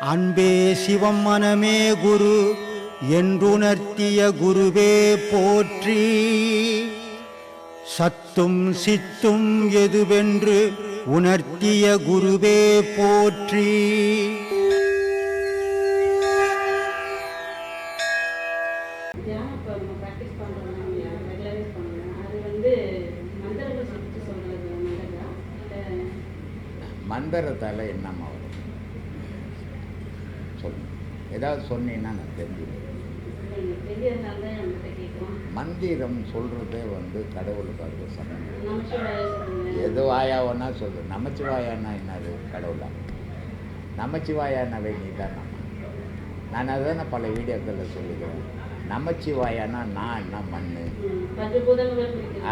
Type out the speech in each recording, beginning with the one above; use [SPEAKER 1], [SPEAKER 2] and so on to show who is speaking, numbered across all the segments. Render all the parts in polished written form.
[SPEAKER 1] அன்பே சிவம் மனமே குரு என்றுணர்த்திய குருவே போற்றி. சத்தும் சித்தும் எதுவென்று உணர்த்திய குருவே போற்றி.
[SPEAKER 2] மந்திரத்தால் என்னம்மா வரும் சொல்லு, ஏதாவது சொன்னீங்கன்னா நான் தெரிஞ்சுக்கிறேன். மந்திரம் சொல்கிறதே கடவுளுக்கு சம்பந்தம். எது வாயாவன்னா சொல்லு. நமச்சிவாயான்னா என்னது? கடவுளா? நமச்சிவாயானவை நீ தான் நம்ம. நான் அதான பல வீடியோக்களில் சொல்லிக்கிறேன். நமச்சிவாயானா நான் என்ன மண்.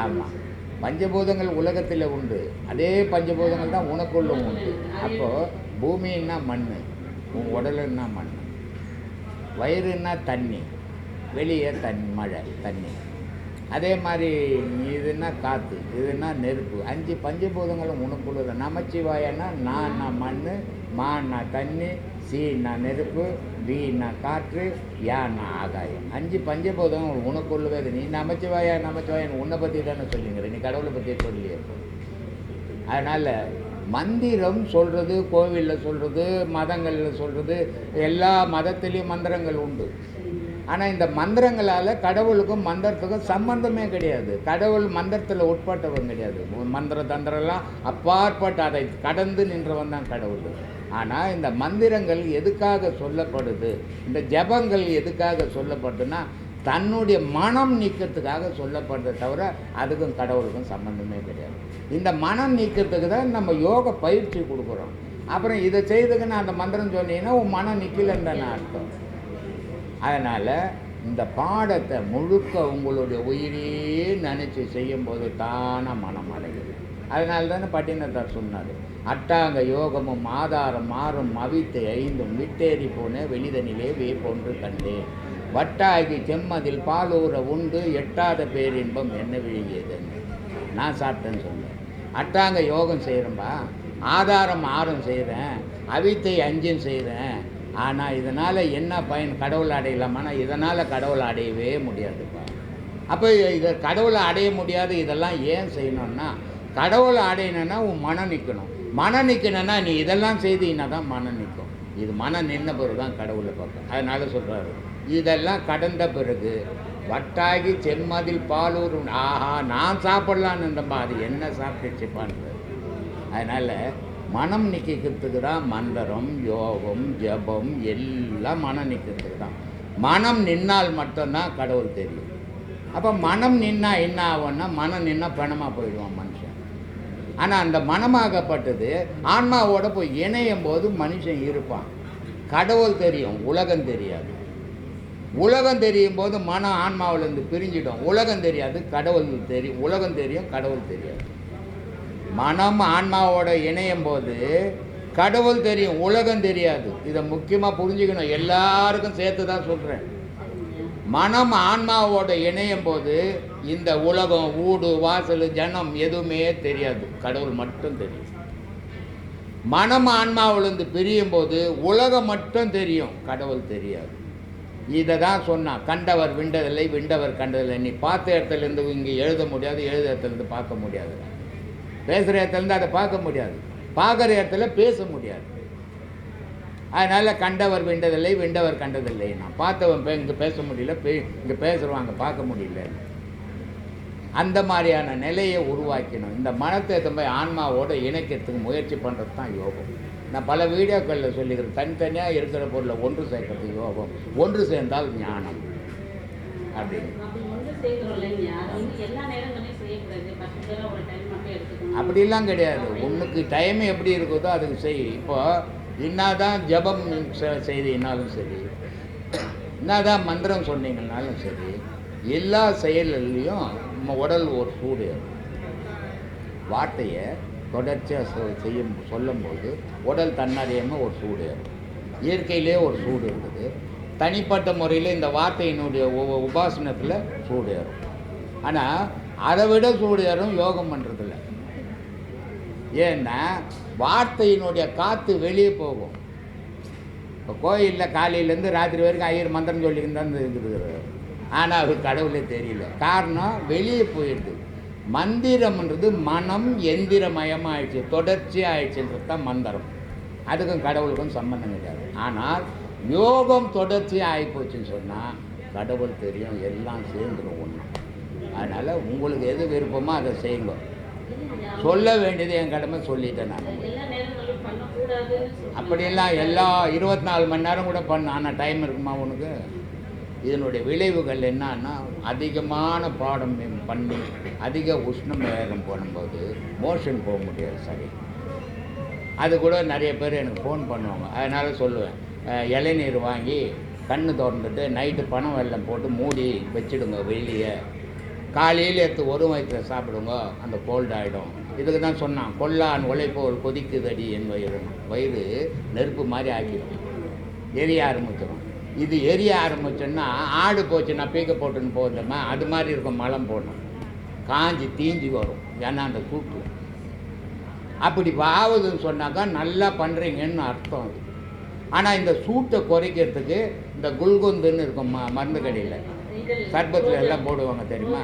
[SPEAKER 2] ஆமாம், பஞ்சபூதங்கள் உலகத்தில் உண்டு. அதே பஞ்சபூதங்கள் தான் உனக்குள்ளும் உண்டு. அப்போது பூமின்னா மண், உன் உடலுன்னா மண், வயிறுன்னா தண்ணி, வெளியே மழை தண்ணி. அதே மாதிரி இதுன்னா காற்று, இதுன்னா நெருப்பு. 5 பஞ்சபூதங்களும் உனக்குள்ளது. நமச்சிவாயன்னா நான் மண், மான்னா தண்ணி, சீன்னா நெருப்பு, வீன்னா காற்று, யான்னா ஆகாயம். 5 பஞ்சபூதங்கள் உனக்குள்ளவே. நீ நமச்சிவாயன் உன்னை பற்றி தானே சொல்லிங்கிற, நீ கடவுளை பற்றியே சொல்லியே. அதனால் மந்திரம் சொல்கிறது, கோவிலில் சொல்கிறது, மதங்களில் சொல்கிறது, எல்லா மதத்துலேயும் மந்திரங்கள் உண்டு. ஆனால் இந்த மந்திரங்களால் கடவுளுக்கும் மந்திரத்துக்கும் சம்பந்தமே கிடையாது. கடவுள் மந்திரத்தில் உட்பட்டவன் கிடையாது. மந்திர தந்திரம்லாம் அப்பாற்பட்டு அதை கடந்து நின்றவன் தான் கடவுள். ஆனால் இந்த மந்திரங்கள் எதுக்காக சொல்லப்படுது, இந்த ஜபங்கள் எதுக்காக சொல்லப்படுதுன்னா தன்னுடைய மனம் நீக்கிறதுக்காக சொல்லப்படுறதை தவிர அதுக்கும் கடவுளுக்கும் சம்மந்தமே கிடையாது. இந்த மனம் நீக்கிறதுக்கு தான் நம்ம யோக பயிற்சி கொடுக்குறோம். அப்புறம் இதை செய்துக்குன்னு அந்த மந்திரம் சொன்னீங்கன்னா உன் மனம் நிற்கலன்னு தானே அர்த்தம். அதனால் இந்த பாடத்தை முழுக்க உங்களுடைய உயிரே நினச்சி செய்யும்போது தானாக மனம் அடையுது. அதனால தானே பட்டினத்தார் சொன்னார், அட்டாங்க யோகமும் ஆதாரம் மாறும் அவித்தை 5 விட்டேறி போன வெளிதனிலே வேப்பொன்று கண்டேன், வட்டாகி செம்மதில் பாலூர உண்டு எட்டாத பேரின்பம் என்ன விழுகியதுன்னு நான் சாப்பிட்டேன்னு சொன்னேன். அட்டாங்க யோகம் செய்கிறேன்பா, ஆதாரம் 6 செய்கிறேன், அவித்தை 5 செய்கிறேன். ஆனால் இதனால் என்ன பயன்? கடவுளை அடையலாமான்னா இதனால் கடவுளை அடையவே முடியாதுப்பா. அப்போ இதை கடவுளை அடைய முடியாது. இதெல்லாம் ஏன் செய்யணும்னா, கடவுளை அடையணுன்னா உன் மனம் நிற்கணும். மனம் நிற்கணுன்னா நீ இதெல்லாம் செய்தீங்கன்னா தான் மனம் நிற்கும். இது மனம் நின்ன பிறகு தான் கடவுளை பார்க்கும். அதனால் சொல்கிறாரு, இதெல்லாம் கடந்த பிறகு வட்டாகி செம்மதில் பாலூர், ஆஹா நான் சாப்பிட்லான்னு இருந்தப்பா, அது என்ன சாப்பிட்டுச்சுப்பான்றது. அதனால் மனம் நிற்கிறதுக்கு தான் மந்திரம், யோகம், ஜபம் எல்லாம் மனம் நிற்கிறதுக்கு தான். மனம் நின்னால் மட்டும்தான் கடவுள் தெரியும். அப்போ மனம் நின்னால் என்ன ஆகும்னா, மனம் நின்னால் பணமாக போயிடுவான் மனுஷன். ஆனால் அந்த மனமாகப்பட்டது ஆன்மாவோட போய் இணையும் போது மனுஷன் இருப்பான். கடவுள் தெரியும், உலகம் தெரியாது. உலகம் தெரியும் போது மனம் ஆன்மாவிலேருந்து பிரிஞ்சிடும். உலகம் தெரியாது, கடவுள் தெரியும். உலகம் தெரியும், கடவுள் தெரியாது. மனம் ஆன்மாவோட இணையும் போது கடவுள் தெரியும், உலகம் தெரியாது. இதை முக்கியமாக புரிஞ்சுக்கணும். எல்லாருக்கும் சேர்த்து தான் சொல்கிறேன். மனம் ஆன்மாவோட இணையும் போது இந்த உலகம், ஊடு வாசல், ஜனம் எதுவுமே தெரியாது, கடவுள் மட்டும் தெரியும். மனம் ஆன்மாவிலேருந்து பிரியும் போது உலகம் மட்டும் தெரியும், கடவுள் தெரியாது. இதை தான் சொன்னான், கண்டவர் விண்டதில்லை, விண்டவர் கண்டதில்லை. நீ பார்த்த இடத்துலேருந்து இங்கே எழுத முடியாது, எழுத இடத்துலேருந்து பார்க்க முடியாது. பேசுகிற இடத்துலேருந்து அதை பார்க்க முடியாது, பார்க்குற இடத்துல பேச முடியாது. அதனால் கண்டவர் விண்டதில்லை, விண்டவர் கண்டதில்லை. நான் பார்த்தவன் இங்கே பேச முடியல, இங்கே பேசுகிறவாங்க பார்க்க முடியல. அந்த மாதிரியான நிலையை உருவாக்கணும். இந்த மனத்தை போய் ஆன்மாவோடு இணைக்கிறதுக்கு முயற்சி பண்ணுறது தான் யோகம். நான் பல வீடியோக்களில் சொல்லிக்கிறேன், தனித்தனியாக இருக்கிற பொருளை ஒன்று சேர்க்கறது யோகம், ஒன்று சேர்ந்தால் ஞானம் அப்படின்னு. அப்படிலாம் கிடையாது. உனக்கு டைம் எப்படி இருக்குதோ அதுக்கு செய். இப்போ என்னதான் ஜபம் செய்தீங்கனாலும் சரி, என்னதான் மந்திரம் சொன்னீங்கன்னாலும் சரி, எல்லா செயல்லையும் நம்ம உடல் ஒரு சூடு. வார்த்தையை தொடர்ச்சியாக சொல்லும்போது உடல் தன்னறியாமல் ஒரு சூடு. இயற்கையிலே ஒரு சூடு இருக்குது. தனிப்பட்ட முறையில் இந்த வார்த்தையினுடைய உபாசனத்தில் சூடு ஏறும். ஆனால் அதை விட சூடு ஏறும் யோகம் பண்ணுறதில்ல. ஏன்னா வார்த்தையினுடைய காற்று வெளியே போகும். இப்போ கோயிலில் காலையிலேருந்து ராத்திரி வரைக்கும் ஐயர் மந்திரம் சொல்லிக்கிட்டு தான் இருக்கிறார். ஆனால் அவர் கடவுளே தெரியல. காரணம் வெளியே போயிடுது. மந்திரம்ன்றது மனம் எந்திரமயமாக ஆயிடுச்சு, தொடர்ச்சியாக ஆயிடுச்சுன்றது தான் மந்திரம். அதுக்கும் கடவுளுக்கும் சம்பந்தம் கிடையாது. ஆனால் யோகம் தொடர்ச்சியாக ஆகிப்போச்சுன்னு சொன்னால் கடவுள் தெரியும், எல்லாம் சேர்ந்துடும் ஒன்று. அதனால் உங்களுக்கு எது விருப்பமோ அதை செய்யுங்க. சொல்ல வேண்டியது என் கடமை, சொல்லிட்டேன் நான். அப்படியெல்லாம் எல்லா 24 மணி நேரம் கூட பண்ண, ஆனால் டைம் இருக்குமா உனக்கு? இதனுடைய விளைவுகள் என்னன்னா, அதிகமான பாடம் பண்ணி அதிக உஷ்ணம் வேகம் போடும்போது மோஷன் போக முடியாது. சரி, அது கூட நிறைய பேர் எனக்கு ஃபோன் பண்ணுவாங்க. அதனால் சொல்லுவேன், இளநீர் வாங்கி கண்ணு திறந்துட்டு நைட்டு பனம் வெல்லம் போட்டு மூடி வச்சுடுங்க வெளியே, காலையில் எடுத்து ஒரு வயிற்றில் சாப்பிடுங்க, அந்த கோல்டு ஆகிடும். இதுக்கு தான் சொன்னான், கொல்லான் உழைப்போல் கொதிக்குதடி என் வயிறு. வயிறு நெருப்பு மாதிரி ஆக்கிடும், எரிய ஆரம்பிச்சிடும். இது எரிய ஆரம்பிச்சோன்னா ஆடு போச்சுன்னா பீக்க போட்டுன்னு போகுதுமா, அது மாதிரி இருக்கும். மலம் போடணும், காஞ்சி தீஞ்சி வரும். ஏன்னா அந்த சூட்டு அப்படி ஆகுதுன்னு சொன்னாக்கா நல்லா பண்ணுறீங்கன்னு அர்த்தம் அது. ஆனால் இந்த சூட்டை குறைக்கிறதுக்கு இந்த குல்குந்துன்னு இருக்கும் மருந்து கடையில், சர்பத்தில் எல்லாம் போடுவாங்க தெரியுமா?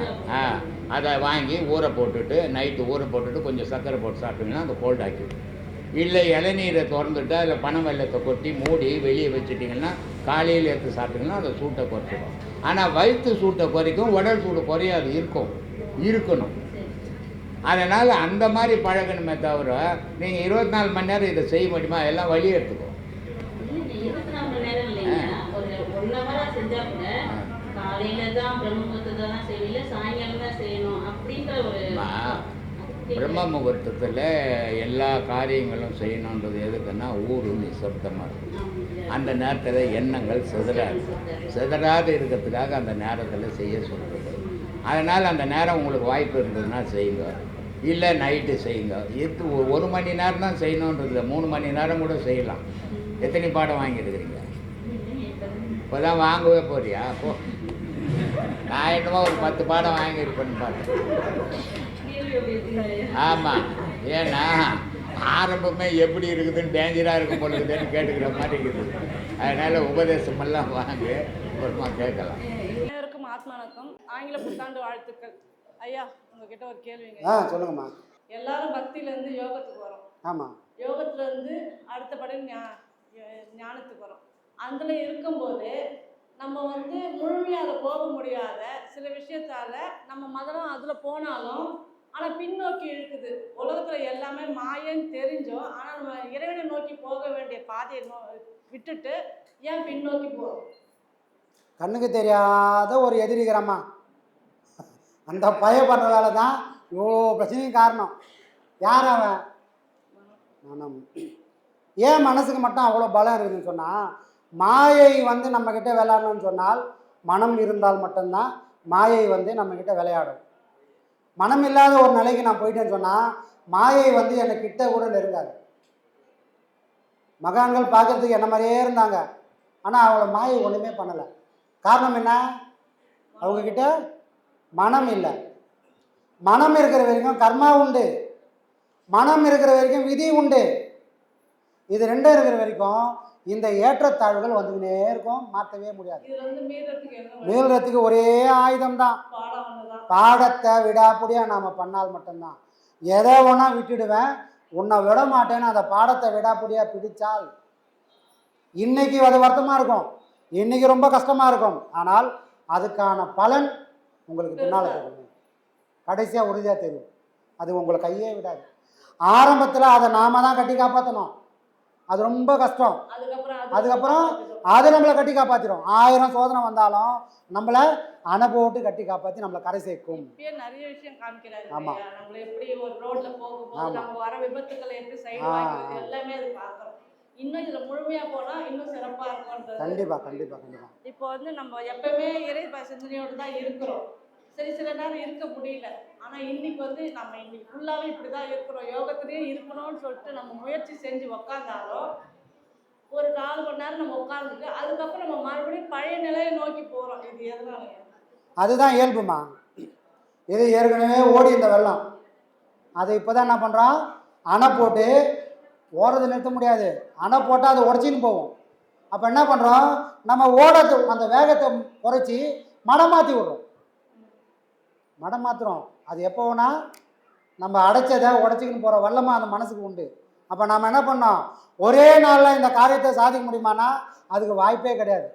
[SPEAKER 2] அதை வாங்கி ஊற போட்டுட்டு நைட்டு ஊற போட்டுட்டு கொஞ்சம் சர்க்கரை போட்டு சாப்பிட்டீங்கன்னா அந்த கோல்ட் ஆக்கிடும். இல்லை இளநீரை திறந்துட்டு அதில் பனை வெல்லத்தை கொட்டி மூடி வெளியே வச்சுட்டிங்கன்னா காலையில் எடுத்து சாப்பிட்டிங்கன்னா அதை சூட்டை குறைச்சிடும். ஆனால் வயிற்று சூட்டை குறைக்கும், உடல் சூடு குறையாது, இருக்கணும். அதனால் அந்த மாதிரி பழகணுமே தவிர நீங்கள் 24 மணி நேரம் இதை செய்ய முடியுமா? எல்லாம் வழி எடுத்துக்கோ. பிரம்ம முகூர்த்தத்தில் எல்லா காரியங்களும் செய்யணுன்றது எதுக்குன்னா ஊர் நிசப்தமாக இருக்கும். அந்த நேரத்தில் எண்ணங்கள் சிதறாது இருக்கிறதுக்காக அந்த நேரத்தில் செய்ய சொல்கிறது. அதனால் அந்த நேரம் உங்களுக்கு வாய்ப்பு இருந்ததுன்னா செய்யுங்க, இல்லை நைட்டு செய்யுங்க. 1 மணி நேரம் தான் செய்யணுன்றது, 3 மணி நேரம் கூட செய்யலாம். எத்தனை பாடம் வாங்கிட்டுருக்கிறீங்க? இப்போ தான் வாங்கவே போறியா? அப்போ நான் என்னமோ ஒரு 10 பாடம் வாங்கியிருப்பேன்னு பார்த்தேன். ஆமாம், ஏன்னா ஆரம்பமே எப்படி இருக்குதுன்னு டேஞ்சராக இருக்கும் போல இருக்குதுன்னு கேட்டுக்கிற மாதிரி இருக்குது. அதனால் உபதேசமெல்லாம் வாங்க, அப்புறமா கேட்கலாம்.
[SPEAKER 3] அனைவருக்கும் ஆத்மா வணக்கம், ஆங்கில புத்தாண்டு வாழ்த்துக்கள். ஐயா, உங்ககிட்ட ஒரு கேள்விங்க.
[SPEAKER 4] சொல்லுங்கம்மா.
[SPEAKER 3] எல்லாரும் பக்தியிலேருந்து யோகத்துக்கு வரோம்.
[SPEAKER 4] ஆமாம்.
[SPEAKER 3] யோகத்துலேருந்து அடுத்தபடி ஞானத்துக்கு வரோம். அதில் இருக்கும்போது நம்ம முழுமையாக அதை போக முடியாத சில விஷயத்தால் நம்ம மதம் அதில் போனாலும் ஆனால் பின்னோக்கி இழுக்குது. உலகத்தில் எல்லாமே மாயன்னு தெரிஞ்சோம், ஆனால் நம்ம இறைவனை நோக்கி போக வேண்டிய பாதையை விட்டுட்டு ஏன் பின்னோக்கி போகிறோம்?
[SPEAKER 4] கண்ணுக்கு தெரியாத ஒரு எதிரிக்கிறம்மா, அந்த பயப்படுற வேலை தான் இவ்வளோ பிரச்சனையும் காரணம். யார் அவன்? மனம். ஏன் மனசுக்கு மட்டும் அவ்வளோ பலம் இருக்குதுன்னு சொன்னால், மாயை நம்மக்கிட்ட விளையாடணும்னு சொன்னால் மனம் இருந்தால் மட்டும்தான் மாயை நம்மக்கிட்ட விளையாடும். மனம் இல்லாத ஒரு நிலைக்கு நான் போயிட்டேன்னு சொன்னால் மாயை என்னை கிட்ட கூட நெருங்காது. மகான்கள் பார்க்குறதுக்கு என்ன மாதிரியே இருந்தாங்க, ஆனால் அவங்கள மாயை ஒன்றுமே பண்ணலை. காரணம் என்ன? அவங்கக்கிட்ட மனம் இல்லை. மனம் இருக்கிற வரைக்கும் கர்மா உண்டு, மனம் இருக்கிற வரைக்கும் விதி உண்டு. இது ரெண்டும் இருக்கிற வரைக்கும் இந்த ஏற்றத்தாழ்வுகள் வந்துக்கினே இருக்கும், மாற்றவே முடியாது. மீள்றதுக்கு ஒரே ஆயுதம் தான், பாடத்தை விடாப்படியாக நாம் பண்ணால் மட்டும்தான். எதை ஒன்றா விட்டுடுவேன், உன்னை விட மாட்டேன்னு அந்த பாடத்தை விடாப்படியாக பிடிச்சால் இன்னைக்கு அது வருத்தமாக இருக்கும், இன்னைக்கு ரொம்ப கஷ்டமாக இருக்கும், ஆனால் அதுக்கான பலன் உங்களுக்கு பின்னால் தெரியும், கடைசியாக உறுதியாக தெரியும். அது உங்களை கையே விடாது. ஆரம்பத்தில் அதை நாம தான் கட்டி காப்பாற்றணும், அது ரொம்ப கஷ்டம். அதுக்கப்புறம் அது நம்மளை கட்டி காப்பாற்றிடும். 1000 சோதனை வந்தாலும் நம்மளை அணை போட்டு கட்டி காப்பாற்றி நம்மளை கரை சேர்க்கும்.
[SPEAKER 3] நிறைய விஷயம் காமிக்கிறாரு. ஆமாம், நம்மள எப்படி ஒரு ரோட்ல போகும்போது நம்ம வர விபத்துக்களை எப்படி சைடு வாங்குறது எல்லாமே அது பார்க்குறோம். இன்னும் இதில் முழுமையாக போனால் இன்னும் சிறப்பாக இருக்கும்ன்றது.
[SPEAKER 4] கண்டிப்பாக.
[SPEAKER 3] இப்போ நம்ம எப்பவுமே இறை சிந்தனையோடு தான் இருக்கிறோம். சில நேரம் இருக்க முடியல, ஆனால் இன்னைக்கு நம்ம இன்னைக்கு ஃபுல்லாகவே இப்படி தான் இருக்கிறோம். யோகத்திலேயே இருக்கணும்னு சொல்லிட்டு நம்ம முயற்சி செஞ்சு உக்காந்தாலும் ஒரு 4 மணி நேரம் நம்ம உட்காந்துட்டு அதுக்கப்புறம் நம்ம மறுபடியும் பழைய நிலையை நோக்கி போகிறோம். இது எதனால? அதுதான்
[SPEAKER 4] இயல்புமா. இது ஏற்கனவே ஓடி இந்த வெள்ளம், அதை இப்போ தான் என்ன பண்ணுறோம், அணை போட்டு ஓடுறது நிறுத்த முடியாது. அணை போட்டால் அது உடச்சின்னு போகும். அப்போ என்ன பண்ணுறோம், நம்ம ஓடத்தை அந்த வேகத்தை குறைச்சி மடம் மாற்றி விடுறோம். மடம் மாற்றுறோம். அது எப்போ வேணா நம்ம அடைச்சதை உடச்சிக்கின்னு போகிற வல்லமாக அந்த மனசுக்கு உண்டு. அப்போ நம்ம என்ன பண்ணோம், ஒரே நாளில் இந்த காரியத்தை சாதிக்க முடியுமானா அதுக்கு வாய்ப்பே கிடையாது.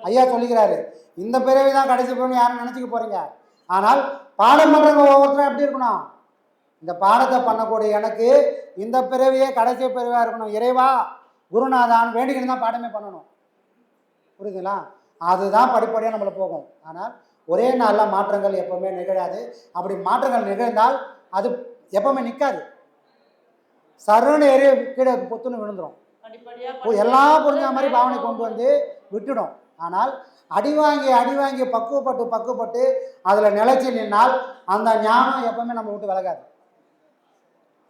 [SPEAKER 4] ஐயா சொல்லிக்கிறாரு, இந்த பிறவி தான் கடைசி பிறவி யாரும் நினச்சிக்க போகிறீங்க. ஆனால் பாடம் பண்ணுறவங்க ஒவ்வொருத்தரும் எப்படி இருக்கணும், இந்த பாடத்தை பண்ணக்கூடிய எனக்கு இந்த பிறவியே கடைசி பிறவியாக இருக்கணும், இறைவா குருநாதான் வேண்டிக்கிட்டு தான் பாடமே பண்ணணும். புரியுதுங்களா? அதுதான் படிப்படியாக நம்மளை போகும். ஆனால் ஒரே நாளில் மாற்றங்கள் எப்போவுமே நிகழாது. அப்படி மாற்றங்கள் நிகழ்ந்தால் அது எப்போவுமே நிற்காது. சருன்னு ஏறி கீழே பொத்துன்னு விழுந்துடும். எல்லாம் புரிஞ்ச மாதிரி பாவனை கொண்டு வந்து விட்டுடும். ஆனால் அடி வாங்கி பக்குவப்பட்டு அதில் நிலைச்சி நின்னால் அந்த ஞானம் எப்பவுமே நம்ம விட்டு விலகாது.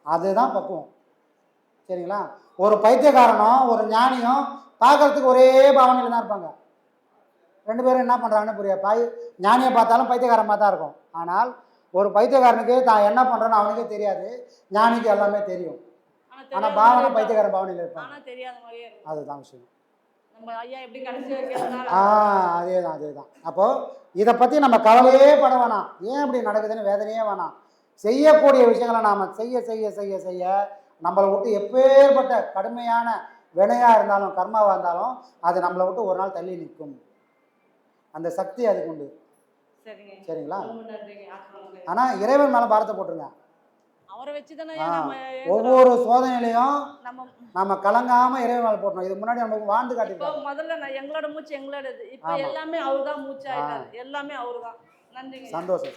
[SPEAKER 4] அதுதான் பக்குவம். சரிங்களா? ஒரு பைத்தியக்காரனும் ஒரு ஞானியும் பார்க்கறதுக்கு ஒரே பாவனையில் தான் இருப்பாங்க. ரெண்டு பேரும் என்ன பண்ணுறாங்கன்னு புரியாது. ஞானியை பார்த்தாலும் பைத்தியக்காரன் மாதிரி தான் இருக்கும். ஆனால் ஒரு பைத்தியக்காரனுக்கு தான் என்ன பண்ணுறோன்னு அவனுக்கே தெரியாது, ஞானிக்கு எல்லாமே தெரியும். ஆனால் பாவனை பைத்தியக்காரன் பாவனையில் இருப்பாங்க. அதுதான் விஷயம். அதேதான். அப்போது இதை பற்றி நம்ம கவலையே பட வேணாம். ஏன் இப்படி நடக்குதுன்னு வேதனையே வேணாம். செய்யக்கூடிய விஷயங்களை நாம் செய்ய செய்ய செய்ய செய்ய நம்மளை விட்டு எப்பேற்பட்ட கடுமையான வினையாக இருந்தாலும் கர்மாவாக இருந்தாலும் அது நம்மளை விட்டு ஒரு நாள் தள்ளி நிற்கும். அந்த சக்தி அதுக்கு உண்டு. சரிங்களா? ஆனால் இறைவன் மேலே பாரத்தை போட்டுருங்க. ஒவ்வொரு சோதனையிலையும் நம்ம கலங்காம இறைவன் மேலே போட்டணும். இது முன்னாடி நமக்கு வாழ்ந்து காட்டிருக்கோம்.
[SPEAKER 3] முதல்ல எங்களோட மூச்சு எங்களோடது, இப்போ எல்லாமே அவர்தான் மூச்சு ஆயிட்டாரு. எல்லாமே அவர்தான். நன்றி.
[SPEAKER 4] சந்தோஷம்.